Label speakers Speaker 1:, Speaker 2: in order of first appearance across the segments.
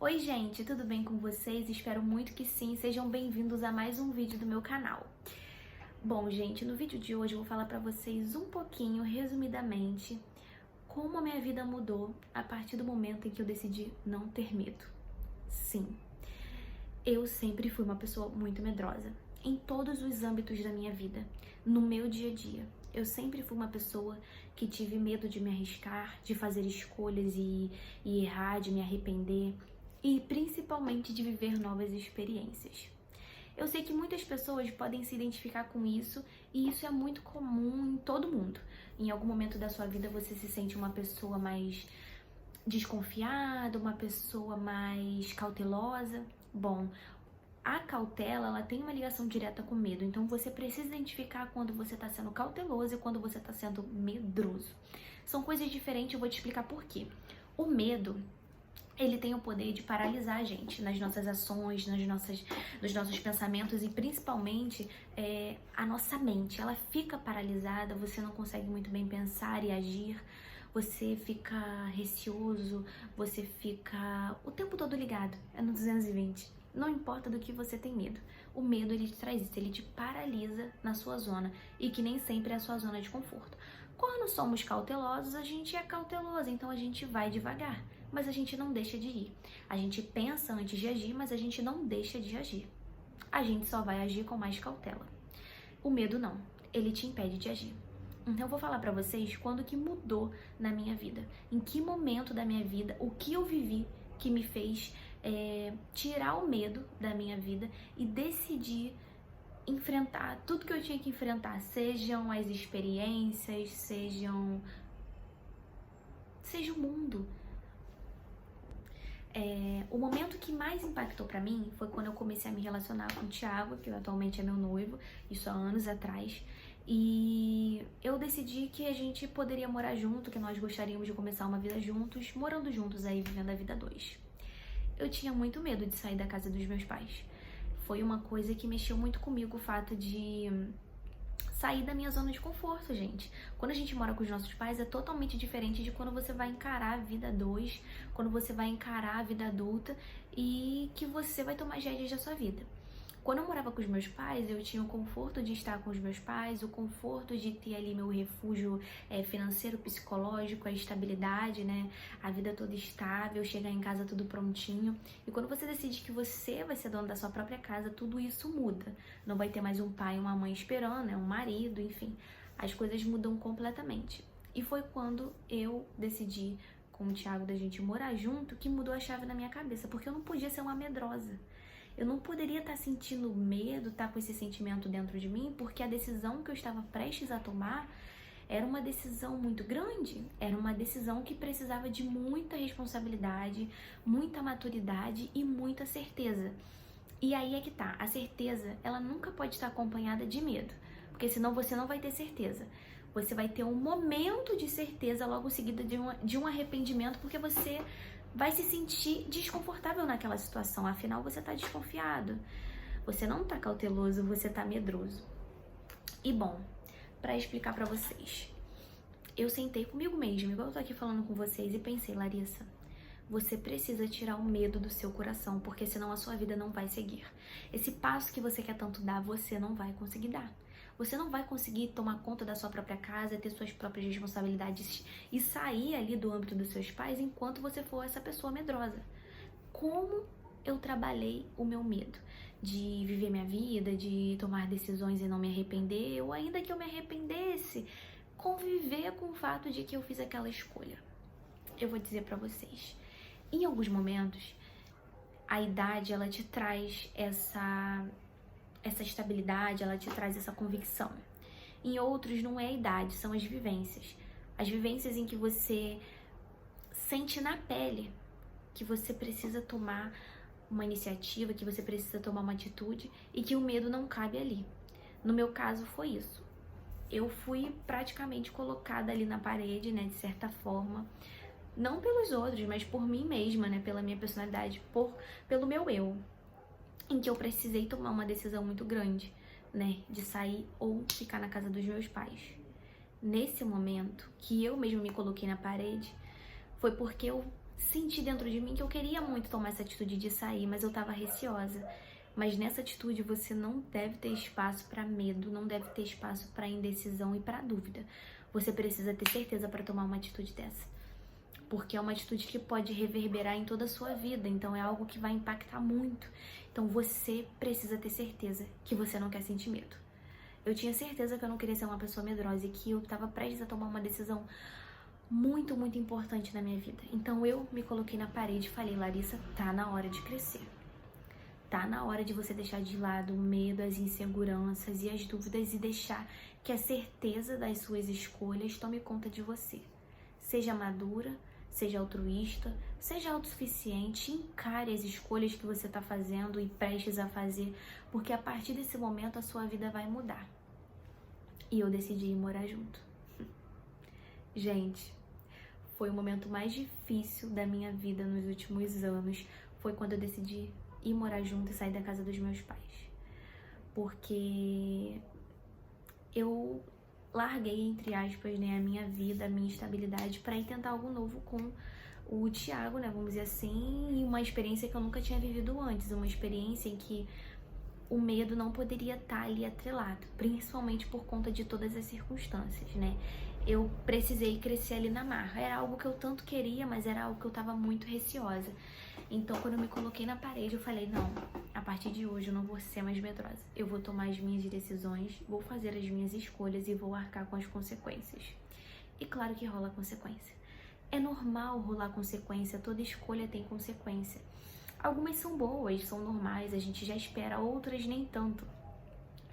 Speaker 1: Oi gente, tudo bem com vocês? Espero muito que sim, sejam bem-vindos a mais um vídeo do meu canal. Bom gente, no vídeo de hoje eu vou falar pra vocês um pouquinho, resumidamente, como a minha vida mudou a partir do momento em que eu decidi não ter medo. Sim, eu sempre fui uma pessoa muito medrosa, em todos os âmbitos da minha vida, no meu dia a dia. Eu sempre fui uma pessoa que tive medo de me arriscar, de fazer escolhas e errar, de me arrepender e principalmente de viver novas experiências. Eu sei que muitas pessoas podem se identificar com isso e isso é muito comum em todo mundo. Em algum momento da sua vida você se sente uma pessoa mais desconfiada, uma pessoa mais cautelosa. Bom, a cautela, ela tem uma ligação direta com medo, então você precisa identificar quando você está sendo cauteloso e quando você está sendo medroso. São coisas diferentes, eu vou te explicar por quê. O medo, ele tem o poder de paralisar a gente nas nossas ações, nos nossos pensamentos e principalmente a nossa mente. Ela fica paralisada, você não consegue muito bem pensar e agir, você fica receoso, você fica o tempo todo ligado, é no 220. Não importa do que você tem medo. O medo, ele te traz isso, ele te paralisa na sua zona e que nem sempre é a sua zona de conforto. Quando somos cautelosos, a gente é cauteloso, então a gente vai devagar, mas a gente não deixa de ir. A gente pensa antes de agir, mas a gente não deixa de agir. A gente só vai agir com mais cautela. O medo não, ele te impede de agir. Então eu vou falar pra vocês quando que mudou na minha vida, em que momento da minha vida, o que eu vivi que me fez tirar o medo da minha vida e decidir enfrentar tudo que eu tinha que enfrentar, sejam as experiências, seja o mundo. O momento que mais impactou pra mim foi quando eu comecei a me relacionar com o Thiago, que atualmente é meu noivo, isso há anos atrás. E eu decidi que a gente poderia morar junto, que nós gostaríamos de começar uma vida juntos, morando juntos aí, vivendo a vida dois. Eu tinha muito medo de sair da casa dos meus pais. Foi uma coisa que mexeu muito comigo, o fato de sair da minha zona de conforto, gente. Quando a gente mora com os nossos pais é totalmente diferente de quando você vai encarar a vida dois, quando você vai encarar a vida adulta e que você vai tomar as rédeas da sua vida. Quando eu morava com os meus pais, eu tinha o conforto de estar com os meus pais, o conforto de ter ali meu refúgio financeiro, psicológico, a estabilidade, né? A vida toda estável, chegar em casa tudo prontinho. E quando você decide que você vai ser dono da sua própria casa, tudo isso muda. Não vai ter mais um pai e uma mãe esperando, né? Um marido, enfim. As coisas mudam completamente. E foi quando eu decidi, com o Thiago, da gente morar junto, que mudou a chave na minha cabeça, porque eu não podia ser uma medrosa. Eu não poderia estar sentindo medo, estar com esse sentimento dentro de mim, porque a decisão que eu estava prestes a tomar era uma decisão muito grande, era uma decisão que precisava de muita responsabilidade, muita maturidade e muita certeza. E aí é que tá, a certeza, ela nunca pode estar acompanhada de medo, porque senão você não vai ter certeza. Você vai ter um momento de certeza logo seguida de um arrependimento, porque você vai se sentir desconfortável naquela situação, afinal você tá desconfiado, você não tá cauteloso, você tá medroso. E bom, pra explicar pra vocês, eu sentei comigo mesma, igual eu tô aqui falando com vocês, e pensei, Larissa, você precisa tirar o medo do seu coração, porque senão a sua vida não vai seguir. Esse passo que você quer tanto dar, você não vai conseguir dar. Você não vai conseguir tomar conta da sua própria casa, ter suas próprias responsabilidades e sair ali do âmbito dos seus pais enquanto você for essa pessoa medrosa. Como eu trabalhei o meu medo de viver minha vida, de tomar decisões e não me arrepender, ou ainda que eu me arrependesse, conviver com o fato de que eu fiz aquela escolha. Eu vou dizer pra vocês, em alguns momentos, a idade, ela te traz essa estabilidade, ela te traz essa convicção. Em outros, não é a idade, são as vivências. As vivências em que você sente na pele que você precisa tomar uma iniciativa, que você precisa tomar uma atitude e que o medo não cabe ali. No meu caso, foi isso. Eu fui praticamente colocada ali na parede, né, de certa forma, não pelos outros, mas por mim mesma, né, pela minha personalidade, pelo meu eu, em que eu precisei tomar uma decisão muito grande, né, de sair ou ficar na casa dos meus pais. Nesse momento que eu mesma me coloquei na parede, foi porque eu senti dentro de mim que eu queria muito tomar essa atitude de sair, mas eu tava receosa. Mas nessa atitude você não deve ter espaço para medo, não deve ter espaço para indecisão e para dúvida. Você precisa ter certeza para tomar uma atitude dessa. Porque é uma atitude que pode reverberar em toda a sua vida, então é algo que vai impactar muito. Então você precisa ter certeza que você não quer sentir medo. Eu tinha certeza que eu não queria ser uma pessoa medrosa e que eu estava prestes a tomar uma decisão muito, muito importante na minha vida. Então eu me coloquei na parede e falei, Larissa, tá na hora de crescer. Tá na hora de você deixar de lado o medo, as inseguranças e as dúvidas e deixar que a certeza das suas escolhas tome conta de você. Seja madura, seja altruísta, seja autossuficiente, encare as escolhas que você está fazendo e prestes a fazer, porque a partir desse momento a sua vida vai mudar. E eu decidi ir morar junto. Gente, foi o momento mais difícil da minha vida nos últimos anos. Foi quando eu decidi ir morar junto e sair da casa dos meus pais. Porque eu larguei, entre aspas, né, a minha vida, a minha estabilidade para ir tentar algo novo com o Thiago, né, vamos dizer assim, e uma experiência que eu nunca tinha vivido antes, uma experiência em que o medo não poderia estar ali atrelado, principalmente por conta de todas as circunstâncias, né? Eu precisei crescer ali na marra. Era algo que eu tanto queria, mas era algo que eu tava muito receosa. Então, quando eu me coloquei na parede, eu falei, não, a partir de hoje eu não vou ser mais medrosa. Eu vou tomar as minhas decisões, vou fazer as minhas escolhas e vou arcar com as consequências. E claro que rola consequência. É normal rolar consequência, toda escolha tem consequência. Algumas são boas, são normais, a gente já espera, outras nem tanto.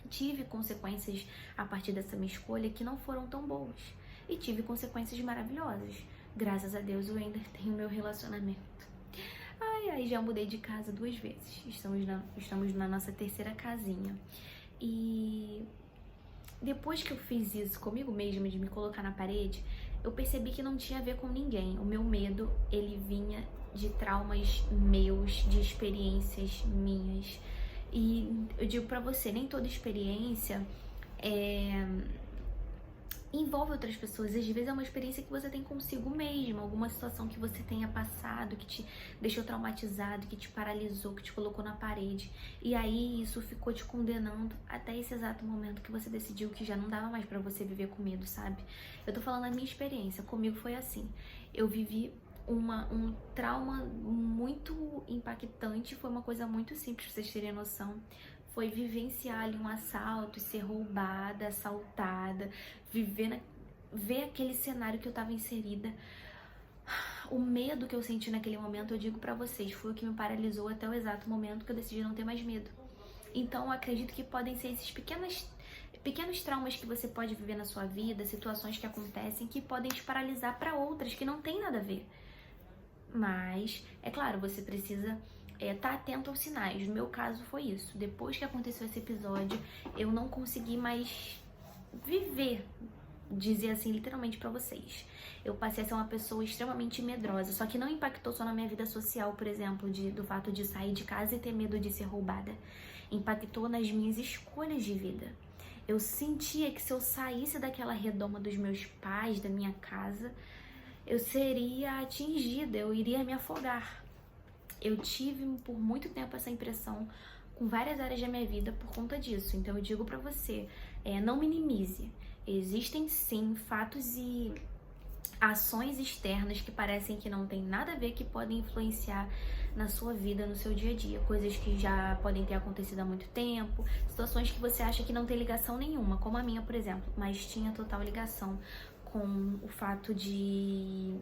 Speaker 1: Tive consequências a partir dessa minha escolha que não foram tão boas. E tive consequências maravilhosas. Graças a Deus eu ainda tenho meu relacionamento. Ai, já mudei de casa 2 vezes. Estamos na nossa 3ª casinha. E depois que eu fiz isso comigo mesma, de me colocar na parede, eu percebi que não tinha a ver com ninguém. O meu medo, ele vinha de traumas meus, de experiências minhas. E eu digo pra você, nem toda experiência envolve outras pessoas. Às vezes é uma experiência que você tem consigo mesmo, alguma situação que você tenha passado, que te deixou traumatizado, que te paralisou, que te colocou na parede. E aí isso ficou te condenando até esse exato momento que você decidiu que já não dava mais pra você viver com medo, sabe? Eu tô falando a minha experiência, comigo foi assim. Eu vivi um trauma muito impactante, foi uma coisa muito simples pra vocês terem noção. Foi vivenciar ali um assalto, ser roubada, assaltada, ver aquele cenário que eu tava inserida. O medo que eu senti naquele momento, eu digo pra vocês, foi o que me paralisou até o exato momento que eu decidi não ter mais medo. Então eu acredito que podem ser esses pequenos traumas que você pode viver na sua vida, situações que acontecem que podem te paralisar para outras que não tem nada a ver. Mas, é claro, você precisa estar atento aos sinais. No meu caso foi isso. Depois que aconteceu esse episódio, eu não consegui mais viver, dizer assim, literalmente pra vocês. Eu passei a ser uma pessoa extremamente medrosa, só que não impactou só na minha vida social, por exemplo, do fato de sair de casa e ter medo de ser roubada. Impactou nas minhas escolhas de vida. Eu sentia que se eu saísse daquela redoma dos meus pais, da minha casa, eu seria atingida, eu iria me afogar. Eu tive por muito tempo essa impressão com várias áreas da minha vida por conta disso. Então eu digo pra você, não minimize. Existem sim fatos e ações externas que parecem que não tem nada a ver, que podem influenciar na sua vida, no seu dia a dia. Coisas que já podem ter acontecido há muito tempo, situações que você acha que não tem ligação nenhuma, como a minha, por exemplo, mas tinha total ligação com o fato de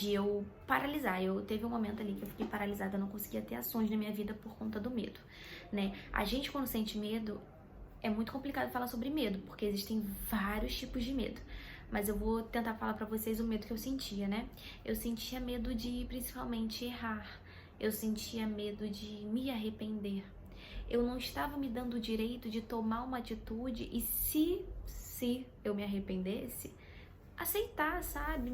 Speaker 1: eu paralisar. Teve um momento ali que eu fiquei paralisada, não conseguia ter ações na minha vida por conta do medo, né? A gente, quando sente medo, é muito complicado falar sobre medo, porque existem vários tipos de medo. Mas eu vou tentar falar pra vocês o medo que eu sentia, né? Eu sentia medo de, principalmente, errar. Eu sentia medo de me arrepender. Eu não estava me dando o direito de tomar uma atitude e se eu me arrependesse, aceitar, sabe?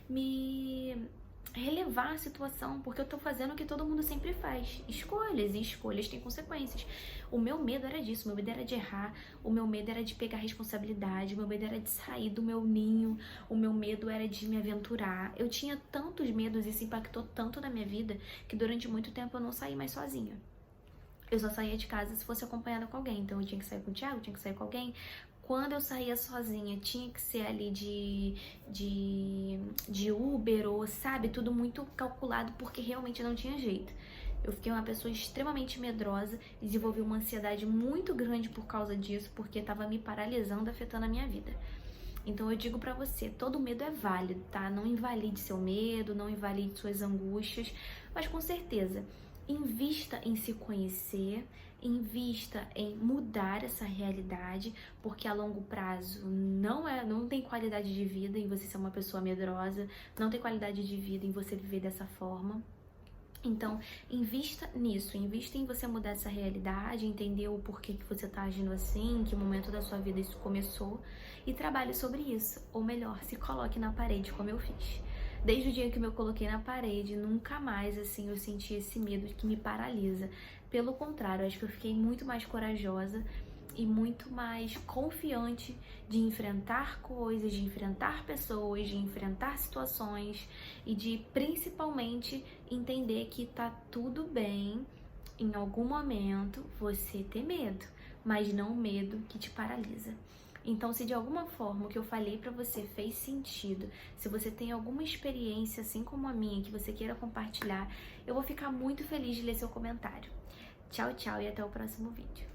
Speaker 1: Me relevar a situação, porque eu tô fazendo o que todo mundo sempre faz, escolhas, e escolhas têm consequências. O meu medo era disso, o meu medo era de errar, o meu medo era de pegar responsabilidade, o meu medo era de sair do meu ninho, o meu medo era de me aventurar. Eu tinha tantos medos, isso impactou tanto na minha vida, que durante muito tempo eu não saí mais sozinha. Eu só saía de casa se fosse acompanhada com alguém. Então eu tinha que sair com o Thiago, tinha que sair com alguém. Quando eu saía sozinha, tinha que ser ali de Uber ou, sabe, tudo muito calculado, porque realmente não tinha jeito. Eu fiquei uma pessoa extremamente medrosa, desenvolvi uma ansiedade muito grande por causa disso, porque estava me paralisando, afetando a minha vida. Então eu digo pra você, todo medo é válido, tá? Não invalide seu medo, não invalide suas angústias, mas com certeza, invista em se conhecer, invista em mudar essa realidade, porque a longo prazo não tem qualidade de vida em você ser uma pessoa medrosa, não tem qualidade de vida em você viver dessa forma. Então, invista nisso, invista em você mudar essa realidade, entender o porquê que você tá agindo assim, em que momento da sua vida isso começou, e trabalhe sobre isso. Ou melhor, se coloque na parede como eu fiz. Desde o dia que eu me coloquei na parede, nunca mais, assim, eu senti esse medo que me paralisa. Pelo contrário, eu acho que eu fiquei muito mais corajosa e muito mais confiante de enfrentar coisas, de enfrentar pessoas, de enfrentar situações e de principalmente entender que tá tudo bem em algum momento você ter medo, mas não o medo que te paralisa. Então, se de alguma forma o que eu falei pra você fez sentido, se você tem alguma experiência assim como a minha que você queira compartilhar, eu vou ficar muito feliz de ler seu comentário. Tchau, tchau e até o próximo vídeo.